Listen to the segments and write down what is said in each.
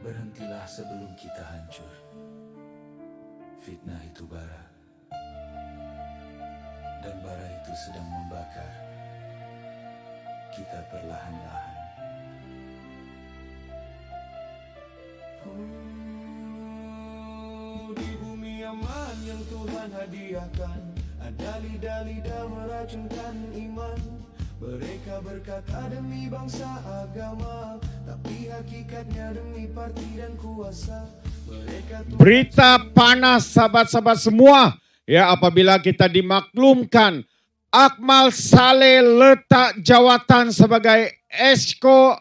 Berhentilah sebelum kita hancur. Fitnah itu bara, dan bara itu sedang membakar kita perlahan-lahan. Di bumi aman yang Tuhan hadiahkan, ada lidah-lidah meracunkan iman. Mereka berkata demi bangsa agama, tapi hakikatnya demi parti dan kuasa. Berita panas sahabat-sahabat semua, ya, apabila kita dimaklumkan Akmal Saleh letak jawatan sebagai Esko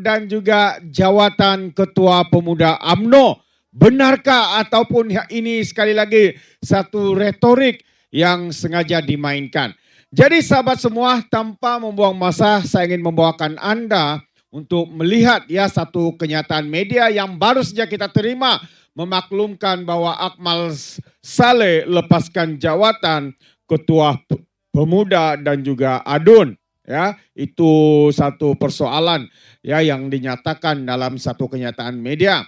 dan juga jawatan Ketua Pemuda UMNO. Benarkah ataupun ini sekali lagi satu retorik yang sengaja dimainkan? Jadi sahabat semua, tanpa membuang masa, saya ingin membawakan Anda untuk melihat ya satu kenyataan media yang baru saja kita terima, memaklumkan bahwa Akmal Saleh lepaskan jawatan Ketua Pemuda dan juga ADUN. Ya, itu satu persoalan ya yang dinyatakan dalam satu kenyataan media.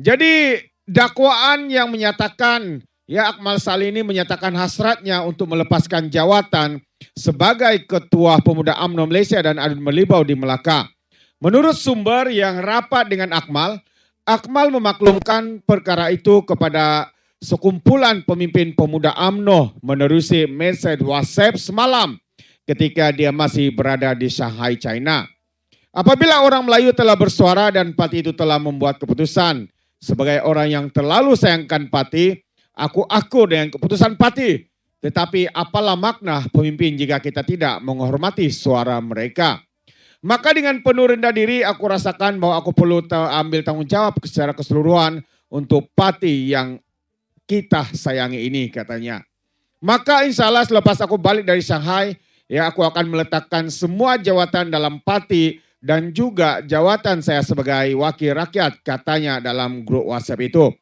Jadi dakwaan yang menyatakan ya Akmal Saleh ini menyatakan hasratnya untuk melepaskan jawatan sebagai Ketua Pemuda UMNO Malaysia dan ADUN Melibau di Melaka. Menurut sumber yang rapat dengan Akmal memaklumkan perkara itu kepada sekumpulan pemimpin pemuda UMNO menerusi mesej WhatsApp semalam ketika dia masih berada di Shanghai, China. Apabila orang Melayu telah bersuara dan parti itu telah membuat keputusan, sebagai orang yang terlalu sayangkan parti, aku akur dengan keputusan parti. Tetapi apalah makna pemimpin jika kita tidak menghormati suara mereka? Maka dengan penuh rendah diri aku rasakan bahwa aku perlu ambil tanggung jawab secara keseluruhan untuk parti yang kita sayangi ini, katanya. Maka insya Allah selepas aku balik dari Shanghai, ya aku akan meletakkan semua jawatan dalam parti dan juga jawatan saya sebagai wakil rakyat, katanya dalam grup WhatsApp itu.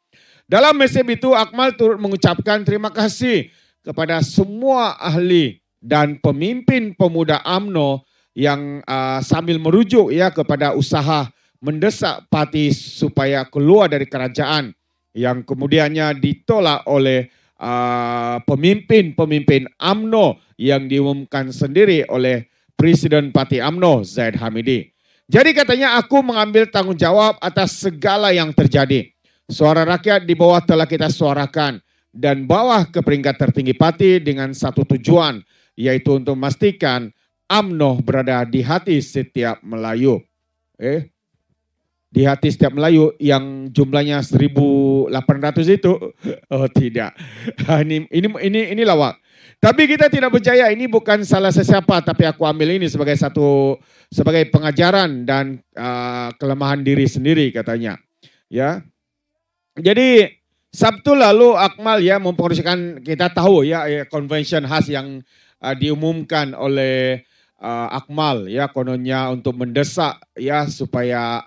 Dalam mesej itu Akmal turut mengucapkan terima kasih kepada semua ahli dan pemimpin pemuda UMNO yang sambil merujuk ya kepada usaha mendesak parti supaya keluar dari kerajaan yang kemudiannya ditolak oleh pemimpin-pemimpin UMNO yang diumumkan sendiri oleh Presiden Parti UMNO Zaid Hamidi. Jadi katanya aku mengambil tanggung jawab atas segala yang terjadi. Suara rakyat di bawah telah kita suarakan dan bawah ke peringkat tertinggi parti dengan satu tujuan, yaitu untuk memastikan UMNO berada di hati setiap Melayu. Di hati setiap Melayu yang jumlahnya 1.800 itu. Oh tidak. Ini lawak. Tapi kita tidak percaya, ini bukan salah sesiapa, tapi aku ambil ini sebagai pengajaran dan kelemahan diri sendiri, katanya. Ya. Jadi Sabtu lalu Akmal ya mempromosikan, kita tahu ya convention khas yang diumumkan oleh Akmal ya kononnya untuk mendesak ya supaya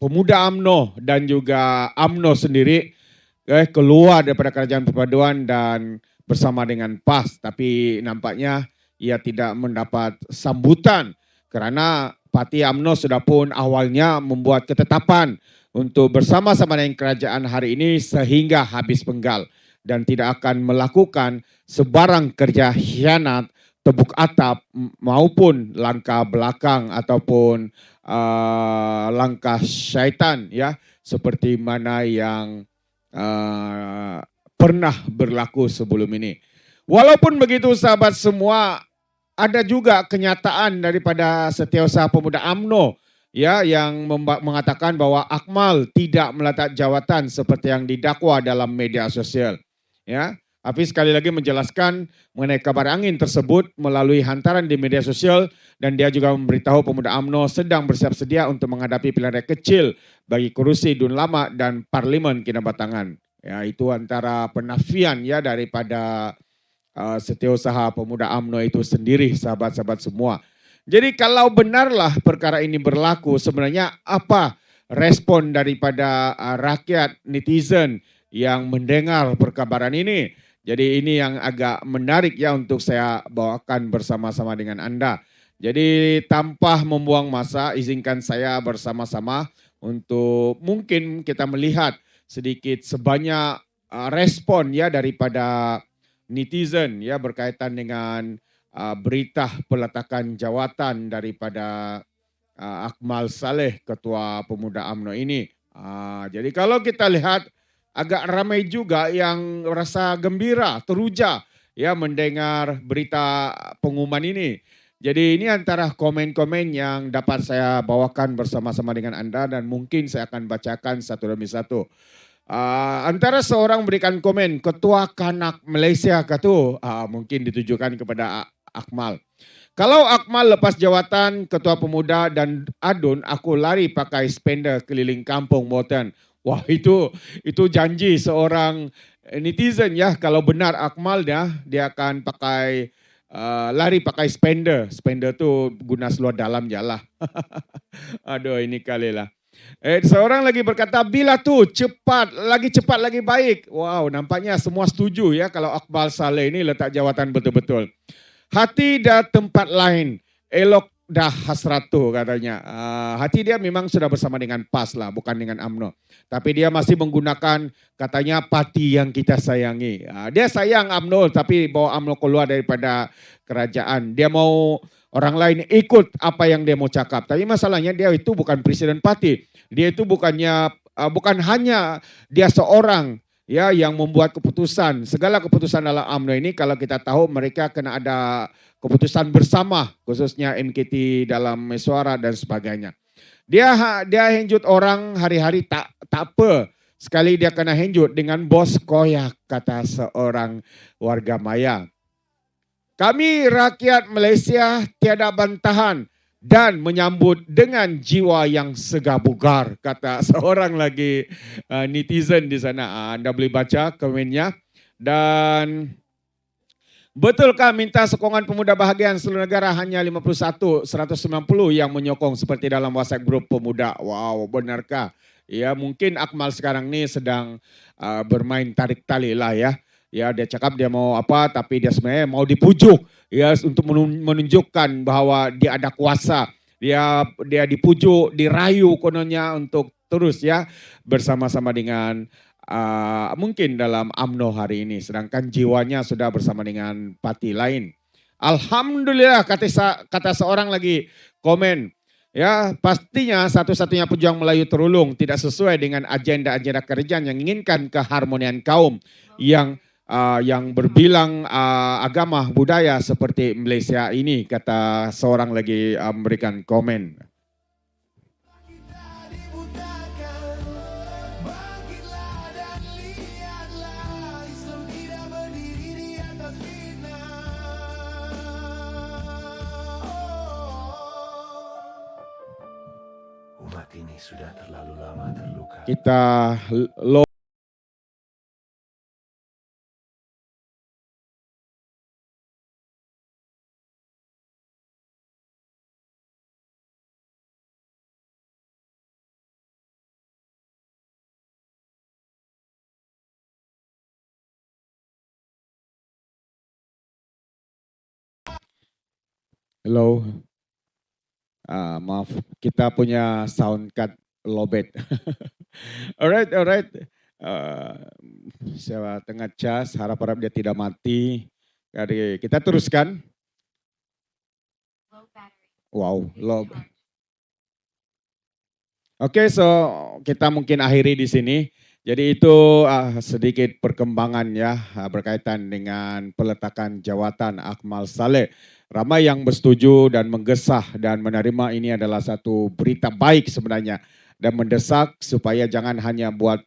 pemuda UMNO dan juga UMNO sendiri keluar daripada kerajaan perpaduan dan bersama dengan PAS, tapi nampaknya ia tidak mendapat sambutan karena parti UMNO sudah pun awalnya membuat ketetapan untuk bersama-sama dengan kerajaan hari ini sehingga habis penggal dan tidak akan melakukan sebarang kerja khianat, tepuk atap maupun langkah belakang ataupun langkah syaitan ya seperti mana yang pernah berlaku sebelum ini. Walaupun begitu sahabat semua, ada juga kenyataan daripada Setiausaha Pemuda UMNO ya yang mengatakan bahwa Akmal tidak meletak jawatan seperti yang didakwa dalam media sosial. Ya, Hafiz sekali lagi menjelaskan mengenai kabar angin tersebut melalui hantaran di media sosial dan dia juga memberitahu Pemuda UMNO sedang bersiap sedia untuk menghadapi pilihan raya kecil bagi kursi DUN Lama dan Parlimen Kinabatangan. Ya, itu antara penafian ya daripada Setiausaha Pemuda UMNO itu sendiri, sahabat-sahabat semua. Jadi kalau benarlah perkara ini berlaku, sebenarnya apa respon daripada rakyat netizen yang mendengar perkabaran ini? Jadi ini yang agak menarik ya untuk saya bawakan bersama-sama dengan Anda. Jadi tanpa membuang masa, izinkan saya bersama-sama untuk mungkin kita melihat sedikit sebanyak respon ya daripada netizen ya berkaitan dengan berita peletakan jawatan daripada Akmal Saleh, Ketua Pemuda UMNO ini. Jadi kalau kita lihat agak ramai juga yang rasa gembira, teruja ya mendengar berita pengumuman ini. Jadi ini antara komen-komen yang dapat saya bawakan bersama-sama dengan Anda dan mungkin saya akan bacakan satu demi satu. Antara seorang berikan komen, Ketua Kanak Malaysia kata, mungkin ditujukan kepada Akmal. Kalau Akmal lepas jawatan Ketua Pemuda dan Adun, aku lari pakai spender keliling kampung Moten. Wah itu janji seorang netizen ya. Kalau benar Akmal dia akan pakai lari pakai spender. Spender tu guna seluar dalam je lah. Aduh ini kali lah. Seorang lagi berkata, bila tu cepat lagi baik. Wow, nampaknya semua setuju ya kalau Akmal Saleh ini letak jawatan betul-betul. Hati dah tempat lain, elok dah hasrat tu katanya. Hati dia memang sudah bersama dengan PAS lah, bukan dengan UMNO. Tapi dia masih menggunakan katanya parti yang kita sayangi. Dia sayang UMNO tapi bawa UMNO keluar daripada kerajaan. Dia mau orang lain ikut apa yang dia mau cakap. Tapi masalahnya dia itu bukan presiden parti. Dia itu bukan hanya dia seorang ya yang membuat keputusan. Segala keputusan dalam UMNO ini kalau kita tahu mereka kena ada keputusan bersama, khususnya MKT dalam mesyuarat dan sebagainya. Dia henjut orang hari-hari tak apa. Sekali dia kena henjut dengan bos koyak, kata seorang warga maya. Kami rakyat Malaysia tiada bantahan dan menyambut dengan jiwa yang segar bugar, kata seorang lagi netizen di sana. Anda boleh baca komennya. Dan betulkah minta sokongan pemuda bahagian seluruh negara hanya 51, 190 yang menyokong seperti dalam WhatsApp grup pemuda? Wow, benarkah? Ya mungkin Akmal sekarang ni sedang bermain tarik tali lah ya. Ya dia cakap dia mau apa tapi dia sebenarnya mau dipujuk ya untuk menunjukkan bahwa dia ada kuasa. Dia dipujuk, dirayu kononnya untuk terus ya bersama-sama dengan mungkin dalam UMNO hari ini. Sedangkan jiwanya sudah bersama dengan parti lain. Alhamdulillah kata seorang lagi komen. Ya pastinya satu-satunya pejuang Melayu terulung tidak sesuai dengan agenda-agenda kerajaan yang inginkan keharmonian kaum yang berbilang agama budaya seperti Malaysia ini, kata seorang lagi memberikan komen. Umat ini sudah terlalu lama terluka. Kita Hello. Maaf, kita punya sound card lobet. Alright. Saya tengah cas, harap-harap dia tidak mati. Jadi kita teruskan. Wow, low. Oke, so kita mungkin akhiri di sini. Jadi itu sedikit perkembangan ya berkaitan dengan peletakan jawatan Akmal Saleh. Ramai yang bersetuju dan menggesah dan menerima ini adalah satu berita baik sebenarnya. Dan mendesak supaya jangan hanya buat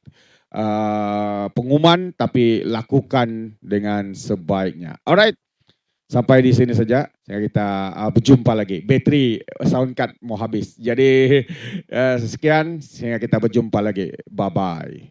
pengumuman tapi lakukan dengan sebaiknya. Alright, sampai di sini saja. Kita berjumpa lagi. Bateri sound card mau habis. Jadi sekian, sehingga kita berjumpa lagi. Bye-bye.